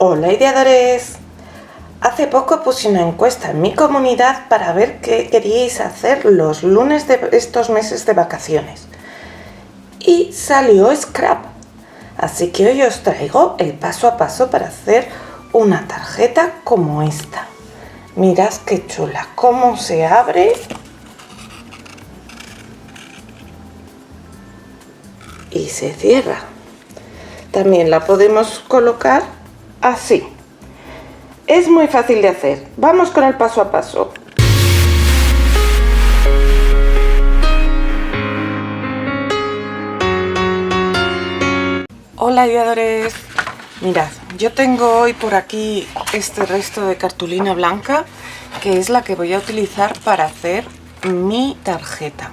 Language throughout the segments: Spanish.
Hola ideadores, hace poco puse una encuesta en mi comunidad para ver qué queríais hacer los lunes de estos meses de vacaciones y salió Scrap, así que hoy os traigo el paso a paso para hacer una tarjeta como esta. Mirad qué chula, cómo se abre y se cierra. También la podemos colocar así. Es muy fácil de hacer. Vamos con el paso a paso. Hola ideadores. Mirad, yo tengo hoy por aquí este resto de cartulina blanca, que es la que voy a utilizar para hacer mi tarjeta.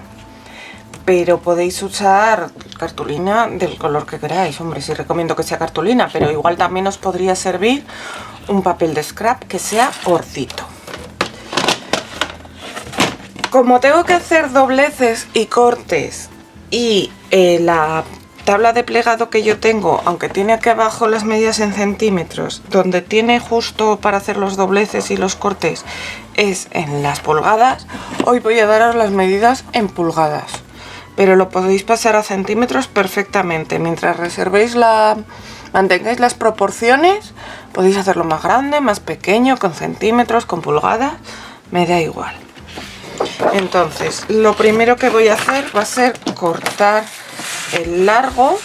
Pero podéis usar cartulina del color que queráis. Hombre, sí recomiendo que sea cartulina, pero igual también os podría servir un papel de scrap que sea gordito. Como tengo que hacer dobleces y cortes y la tabla de plegado que yo tengo, aunque tiene aquí abajo las medidas en centímetros, donde tiene justo para hacer los dobleces y los cortes es en las pulgadas, hoy voy a daros las medidas en pulgadas. Pero lo podéis pasar a centímetros perfectamente. Mientras mantengáis las proporciones, podéis hacerlo más grande, más pequeño, con centímetros, con pulgadas, me da igual. Entonces, lo primero que voy a hacer va a ser cortar el largo,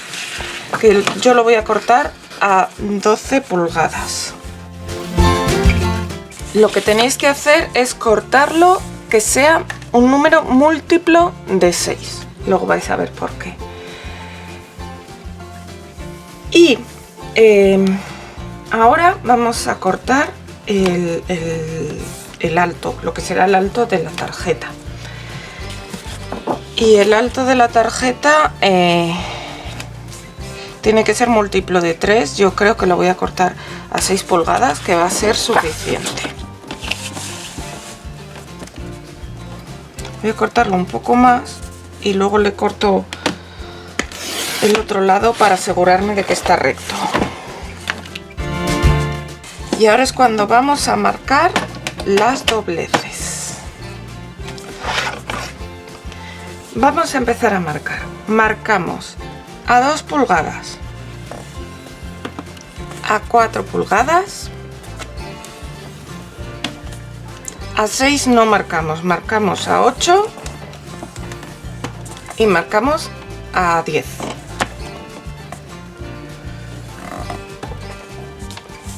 que yo lo voy a cortar a 12 pulgadas. Lo que tenéis que hacer es cortarlo que sea un número múltiplo de 6. Luego vais a ver por qué. Y ahora vamos a cortar el alto, lo que será el alto de la tarjeta. Y el alto de la tarjeta tiene que ser múltiplo de 3. Yo creo que lo voy a cortar a 6 pulgadas, que va a ser suficiente. Voy a cortarlo un poco más y luego le corto el otro lado para asegurarme de que está recto. Y ahora es cuando vamos a marcar las dobleces. Vamos a empezar a marcar. Marcamos a 2 pulgadas, a 4 pulgadas, a 6 no marcamos, marcamos a 8 y marcamos a 10.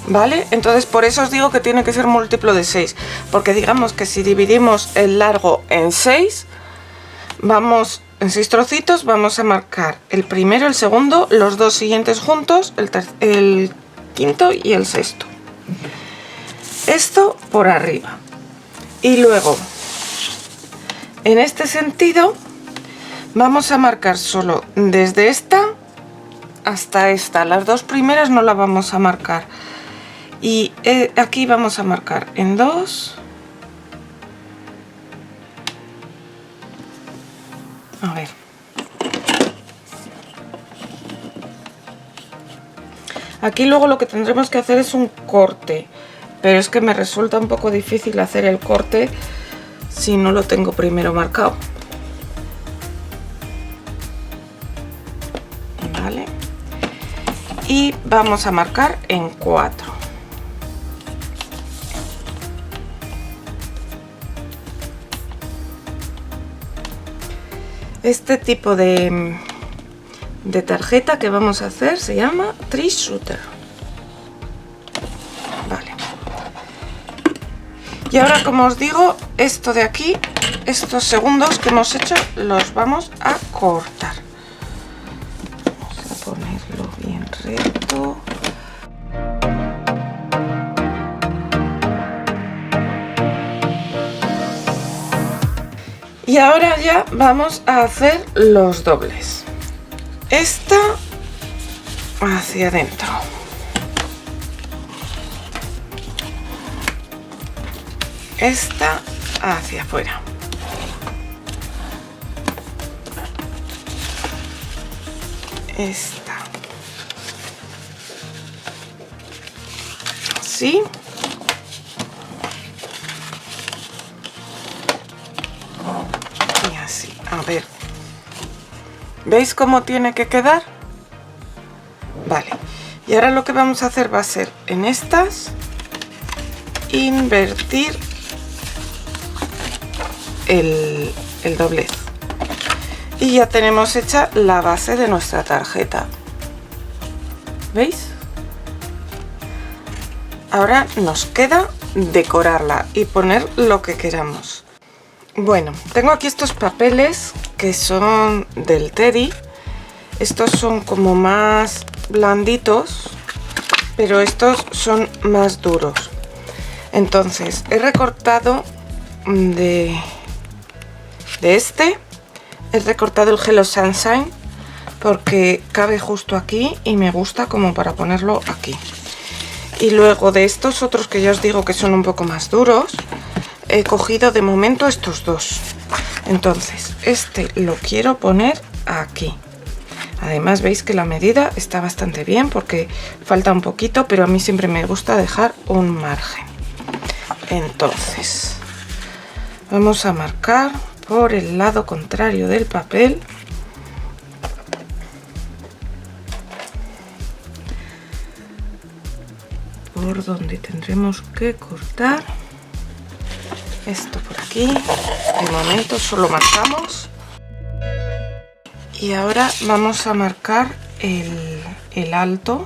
¿Vale? Entonces por eso os digo que tiene que ser múltiplo de 6, porque digamos que si dividimos el largo en 6, vamos en 6 trocitos, vamos a marcar el primero, el segundo, los dos siguientes juntos, el quinto y el sexto. Esto por arriba. Y luego, en este sentido, vamos a marcar solo desde esta hasta esta. Las dos primeras no las vamos a marcar. Y aquí vamos a marcar en 2. A ver. Aquí luego lo que tendremos que hacer es un corte. Pero es que me resulta un poco difícil hacer el corte si no lo tengo primero marcado. Vale. Y vamos a marcar en 4. Este tipo de tarjeta que vamos a hacer se llama Tree Shooter. Vale. Y ahora, como os digo, esto de aquí, estos segundos que hemos hecho, los vamos a cortar. Vamos a ponerlo bien recto. Y ahora ya vamos a hacer los dobles. Esta hacia adentro. Esta hacia afuera. Esta. así. Y así, a ver. ¿Veis cómo tiene que quedar? Vale. Y ahora lo que vamos a hacer va a ser en estas invertir el doblez. Y ya tenemos hecha la base de nuestra tarjeta. ¿Veis? Ahora nos queda decorarla y poner lo que queramos. Bueno, tengo aquí estos papeles que son del Teddy. Estos son como más blanditos, pero estos son más duros. Entonces he recortado de este. He recortado el Hello Sunshine porque cabe justo aquí y me gusta como para ponerlo aquí. Y luego de estos otros que ya os digo que son un poco más duros, he cogido de momento estos dos. Entonces este lo quiero poner aquí. Además veis que la medida está bastante bien porque falta un poquito, pero a mí siempre me gusta dejar un margen. Entonces vamos a marcar por el lado contrario del papel. Por donde tendremos que cortar. Esto por aquí. De momento solo marcamos. Y ahora vamos a marcar el alto.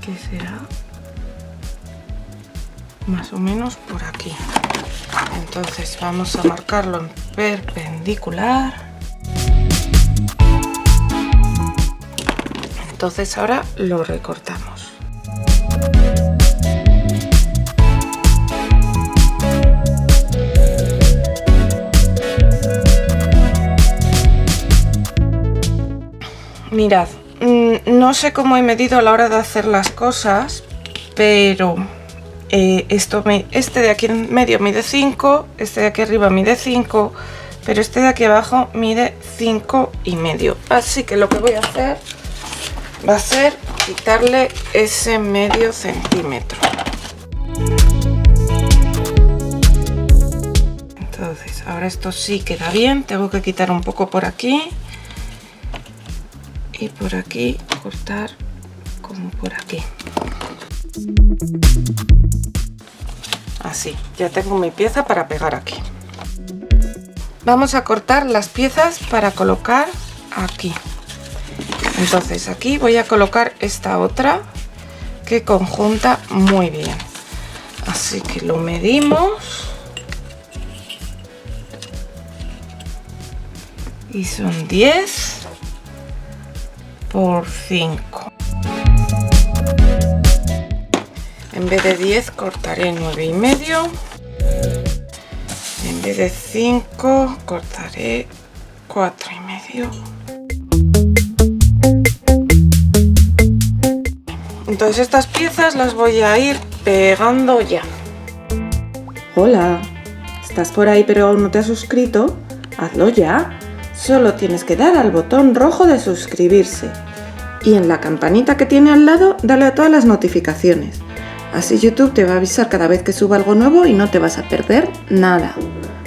Que será más o menos por aquí. Entonces vamos a marcarlo en perpendicular. Entonces ahora lo recortamos. Mirad, no sé cómo he medido a la hora de hacer las cosas, pero este de aquí en medio mide 5, este de aquí arriba mide 5, pero este de aquí abajo mide 5,5. Así que lo que voy a hacer va a ser quitarle ese medio centímetro. Entonces ahora esto sí queda bien, tengo que quitar un poco por aquí y por aquí cortar como por aquí. Así, ya tengo mi pieza para pegar aquí. Vamos a cortar las piezas para colocar aquí. Entonces aquí voy a colocar esta otra que conjunta muy bien. Así que lo medimos. Y son 10 por 5. En vez de 10 cortaré 9,5. En vez de 5 cortaré 4,5. Entonces estas piezas las voy a ir pegando ya. Hola, ¿estás por ahí pero aún no te has suscrito? Hazlo ya. Solo tienes que dar al botón rojo de suscribirse. Y en la campanita que tiene al lado, dale a todas las notificaciones. Así YouTube te va a avisar cada vez que suba algo nuevo y no te vas a perder nada.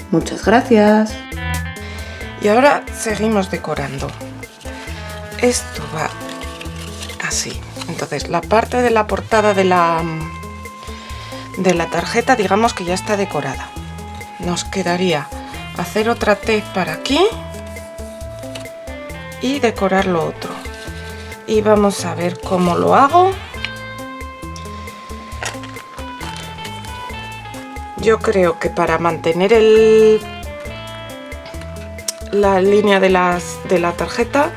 Muchas gracias. Y ahora seguimos decorando. Esto va así. Entonces la parte de la portada de la tarjeta, digamos que ya está decorada. Nos quedaría hacer otra T para aquí y decorar lo otro. Y vamos a ver cómo lo hago. Yo creo que para mantener la línea de la tarjeta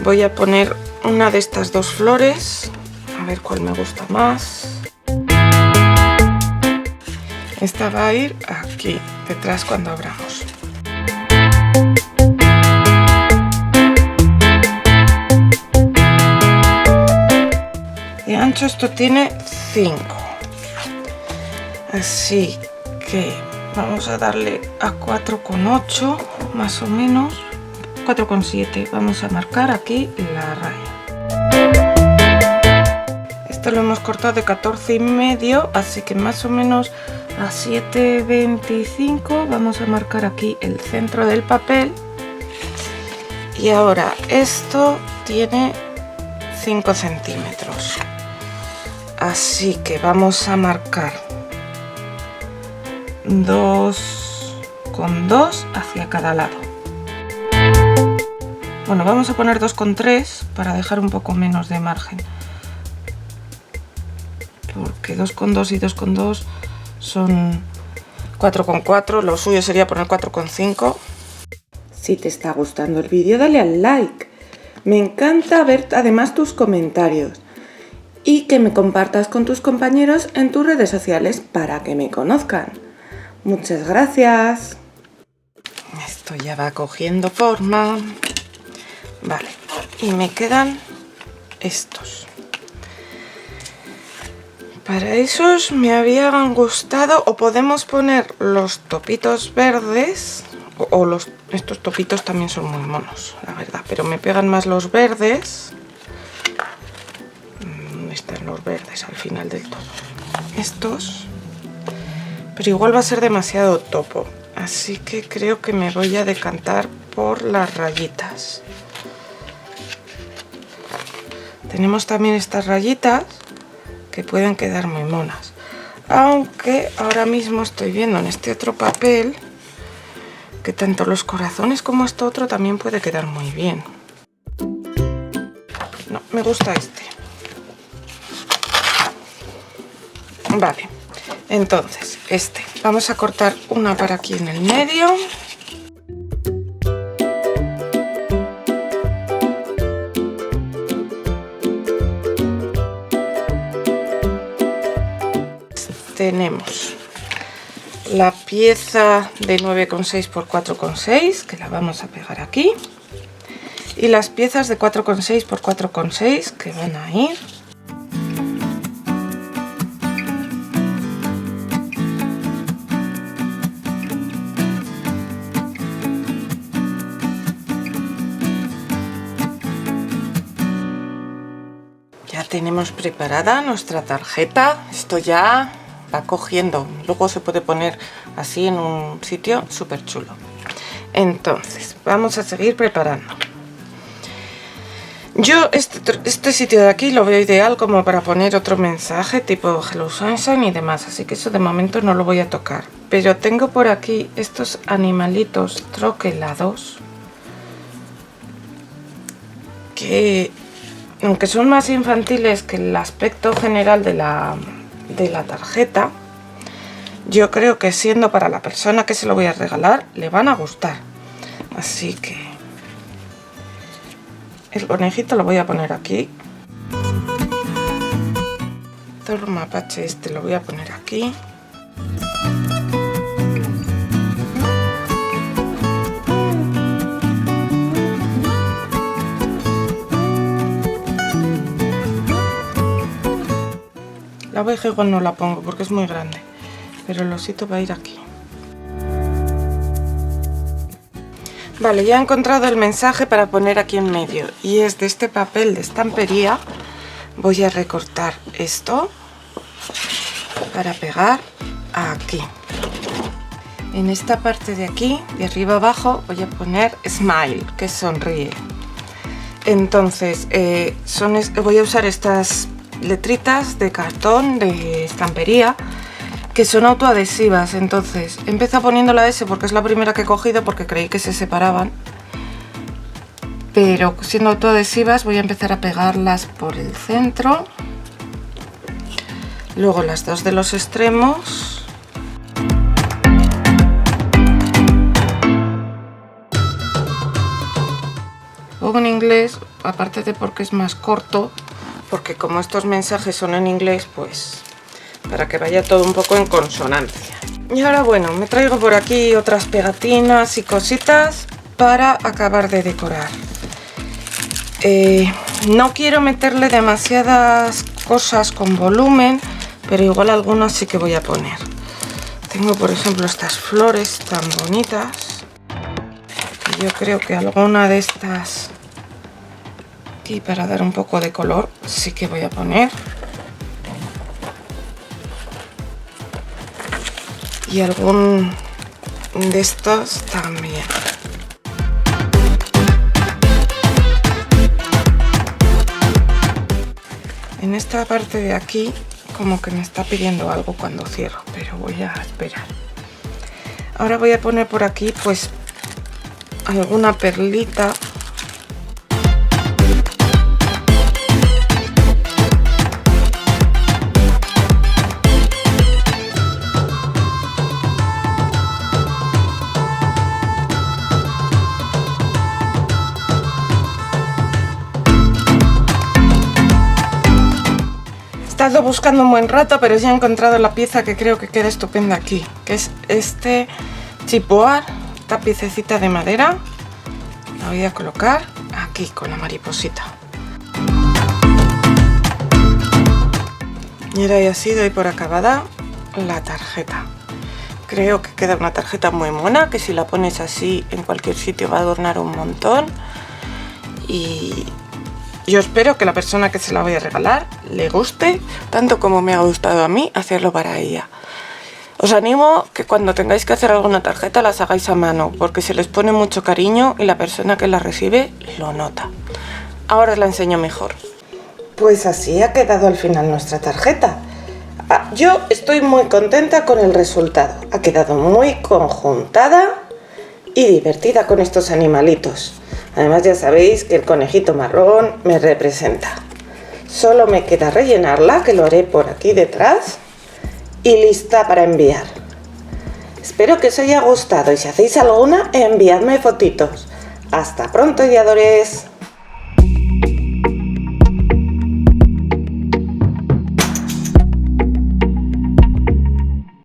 voy a poner una de estas dos flores, a ver cuál me gusta más. Esta va a ir aquí detrás cuando abramos. De ancho esto tiene 5, así que vamos a darle a 4,8 más o menos. 4,7. Vamos a marcar aquí la raya. Esto lo hemos cortado de 14,5, así que más o menos a 7,25 vamos a marcar aquí el centro del papel. Y ahora esto tiene 5 centímetros, así que vamos a marcar 2,2 hacia cada lado. Bueno, vamos a poner 2,3 para dejar un poco menos de margen, porque 2,2 y 2,2 son 4,4, lo suyo sería poner 4,5. Si te está gustando el vídeo, dale al like. Me encanta ver además tus comentarios y que me compartas con tus compañeros en tus redes sociales para que me conozcan. Muchas gracias. Esto ya va cogiendo forma. Vale, y me quedan estos. Para esos me habían gustado, o podemos poner los topitos verdes, o estos topitos también son muy monos, la verdad, pero me pegan más los verdes. Están los verdes al final del todo. Estos, pero igual va a ser demasiado topo, así que creo que me voy a decantar por las rayitas. Tenemos también estas rayitas que pueden quedar muy monas, aunque ahora mismo estoy viendo en este otro papel que tanto los corazones como esto otro también puede quedar muy bien. No, me gusta este. Vale, entonces este, vamos a cortar una para aquí en el medio. Tenemos la pieza de 9,6 por 4,6 que la vamos a pegar aquí, y las piezas de 4,6 por 4,6 que van a ir ya. Tenemos preparada nuestra tarjeta. Esto ya va cogiendo, luego se puede poner así en un sitio súper chulo. Entonces vamos a seguir preparando. Yo este sitio de aquí lo veo ideal como para poner otro mensaje tipo Hello Sunshine y demás, así que eso de momento no lo voy a tocar. Pero tengo por aquí estos animalitos troquelados que, aunque son más infantiles que el aspecto general de la tarjeta, yo creo que siendo para la persona que se lo voy a regalar le van a gustar. Así que el conejito lo voy a poner aquí, todo el mapache este lo voy a poner aquí, la oveja igual no la pongo porque es muy grande, pero el osito va a ir aquí. Vale, ya he encontrado el mensaje para poner aquí en medio y es de este papel de estampería. Voy a recortar esto para pegar aquí. En esta parte de aquí, de arriba abajo, voy a poner smile, que sonríe. Entonces voy a usar estas letritas de cartón de estampería que son autoadhesivas. Entonces empiezo poniendo la S porque es la primera que he cogido, porque creí que se separaban, pero siendo autoadhesivas voy a empezar a pegarlas por el centro, luego las dos de los extremos, luego en inglés, aparte de porque es más corto, porque como estos mensajes son en inglés, pues para que vaya todo un poco en consonancia. Y ahora bueno, me traigo por aquí otras pegatinas y cositas para acabar de decorar. No quiero meterle demasiadas cosas con volumen, pero igual algunas sí que voy a poner. Tengo por ejemplo estas flores tan bonitas, que yo creo que alguna de estas aquí para dar un poco de color sí que voy a poner. Y algún de estos también. En esta parte de aquí como que me está pidiendo algo cuando cierro, pero voy a esperar. Ahora voy a poner por aquí pues alguna perlita. He estado buscando un buen rato, pero ya he encontrado la pieza que creo que queda estupenda aquí, que es este chipboard, esta piececita de madera. La voy a colocar aquí con la mariposita. Y ahora ya sí doy por acabada la tarjeta. Creo que queda una tarjeta muy mona, que si la pones así en cualquier sitio va a adornar un montón. Y yo espero que la persona que se la voy a regalar le guste tanto como me ha gustado a mí hacerlo para ella. Os animo que cuando tengáis que hacer alguna tarjeta las hagáis a mano, porque se les pone mucho cariño y la persona que la recibe lo nota. Ahora os la enseño mejor. Pues así ha quedado al final nuestra tarjeta. Yo estoy muy contenta con el resultado. Ha quedado muy conjuntada y divertida con estos animalitos. Además ya sabéis que el conejito marrón me representa. Solo me queda rellenarla, que lo haré por aquí detrás, y lista para enviar. Espero que os haya gustado y si hacéis alguna, enviadme fotitos. Hasta pronto, guiadores.